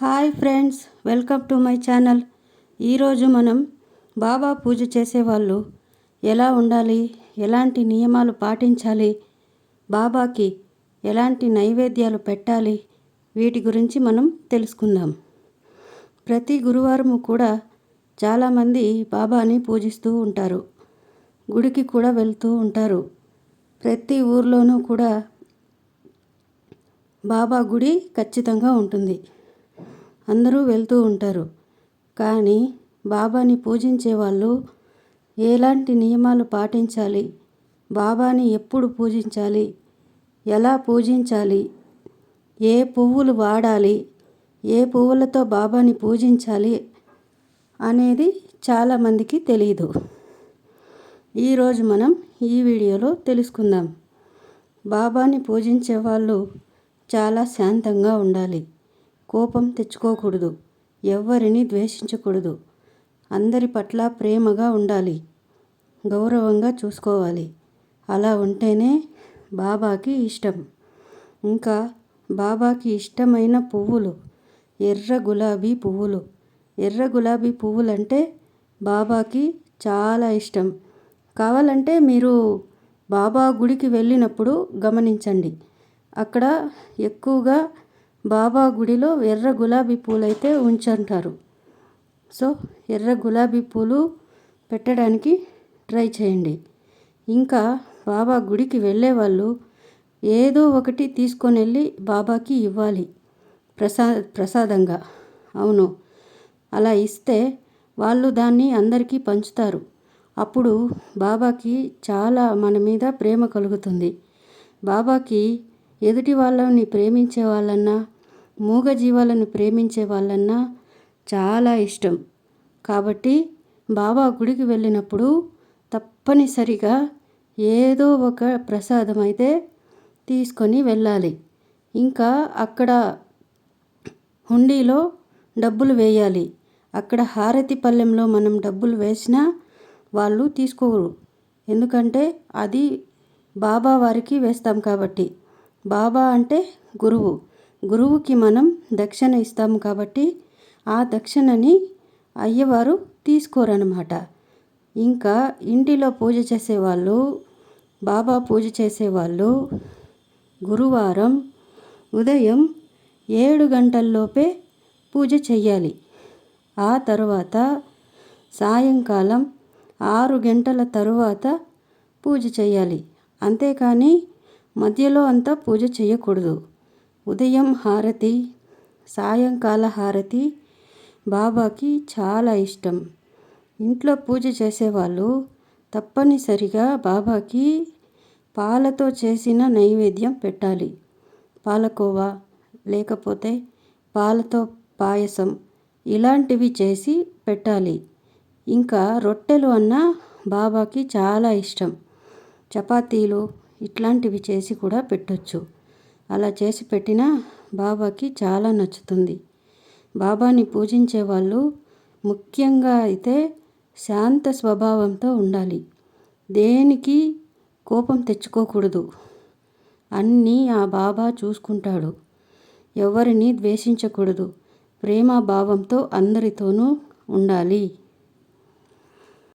Hi friends, welcome to my channel. ఈరోజు మనం బాబా పూజ చేసేవాళ్ళు ఎలా ఉండాలి, ఎలాంటి నియమాలు పాటించాలి, బాబాకి ఎలాంటి నైవేద్యాలు పెట్టాలి, వీటి గురించి మనం తెలుసుకుందాం. ప్రతి గురువారము కూడా చాలామంది బాబాని పూజిస్తూ ఉంటారు, గుడికి కూడా వెళ్తూ ఉంటారు. ప్రతి ఊర్లోనూ కూడా బాబా గుడి ఖచ్చితంగా ఉంటుంది, అందరూ వెళ్తూ ఉంటారు. కానీ బాబాని పూజించే వాళ్ళు ఎలాంటి నియమాలు పాటించాలి, బాబాని ఎప్పుడు పూజించాలి, ఎలా పూజించాలి, ఏ పువ్వులు వాడాలి, ఏ పువ్వులతో బాబాని పూజించాలి అనేది చాలామందికి తెలియదు. ఈరోజు మనం ఈ వీడియోలో తెలుసుకుందాం. బాబాని పూజించే వాళ్ళు చాలా శాంతంగా ఉండాలి, కోపం తెచ్చుకోకూడదు, ఎవరిని ద్వేషించకూడదు, అందరి పట్ల ప్రేమగా ఉండాలి, గౌరవంగా చూసుకోవాలి. అలా ఉంటేనే బాబాకి ఇష్టం. ఇంకా బాబాకి ఇష్టమైన పువ్వులు ఎర్ర గులాబీ పువ్వులు. ఎర్ర గులాబీ పువ్వులు అంటే బాబాకి చాలా ఇష్టం. కావాలంటే మీరు బాబా గుడికి వెళ్ళినప్పుడు గమనించండి, అక్కడ ఎక్కువగా బాబా గుడిలో ఎర్ర గులాబీ పూలు అయితే ఉంచుంటారు. సో ఎర్ర గులాబీ పూలు పెట్టడానికి ట్రై చేయండి. ఇంకా బాబా గుడికి వెళ్ళే ఏదో ఒకటి తీసుకొని వెళ్ళి బాబాకి ఇవ్వాలి, ప్రసాదంగా. అవును, అలా ఇస్తే వాళ్ళు దాన్ని అందరికీ పంచుతారు. అప్పుడు బాబాకి చాలా మన మీద ప్రేమ కలుగుతుంది. బాబాకి ఎదుటి వాళ్ళని ప్రేమించే వాళ్ళన్నా, మూగజీవాలను ప్రేమించే వాళ్ళన్నా చాలా ఇష్టం. కాబట్టి బాబా గుడికి వెళ్ళినప్పుడు తప్పనిసరిగా ఏదో ఒక ప్రసాదం అయితే తీసుకొని వెళ్ళాలి. ఇంకా అక్కడ హుండీలో డబ్బులు వేయాలి. అక్కడ హారతి పళ్ళెంలో మనం డబ్బులు వేసినా వాళ్ళు తీసుకోరు, ఎందుకంటే అది బాబా వారికి వేస్తాం కాబట్టి. బాబా అంటే గురువు, గురువుకి మనం దక్షిణ ఇస్తాము కాబట్టి ఆ దక్షిణని అయ్యవారు తీసుకోరన్నమాట. ఇంకా ఇంటిలో పూజ చేసేవాళ్ళు, బాబా పూజ చేసేవాళ్ళు గురువారం ఉదయం 7 గంటల్లోపే పూజ చెయ్యాలి. ఆ తర్వాత సాయంకాలం 6 గంటల తరువాత పూజ చేయాలి. అంతేకాని మధ్యలో అంతా పూజ చేయకూడదు. ఉదయం హారతి, సాయంకాల హారతి బాబాకి చాలా ఇష్టం. ఇంట్లో పూజ చేసేవాళ్ళు తప్పనిసరిగా బాబాకి పాలతో చేసిన నైవేద్యం పెట్టాలి. పాలకోవా లేకపోతే పాలతో పాయసం ఇలాంటివి చేసి పెట్టాలి. ఇంకా రొట్టెలు అన్నా బాబాకి చాలా ఇష్టం. చపాతీలు ఇట్లాంటివి చేసి కూడా పెట్టొచ్చు. అలా చేసి పెట్టినా బాబాకి చాలా నచ్చుతుంది. బాబాని పూజించే వాళ్ళు ముఖ్యంగా అయితే శాంత స్వభావంతో ఉండాలి. దేనికి కోపం తెచ్చుకోకూడదు. అన్నీ ఆ బాబా చూసుకుంటాడు. ఎవరిని ద్వేషించకూడదు. ప్రేమ భావంతో అందరితోనూ ఉండాలి.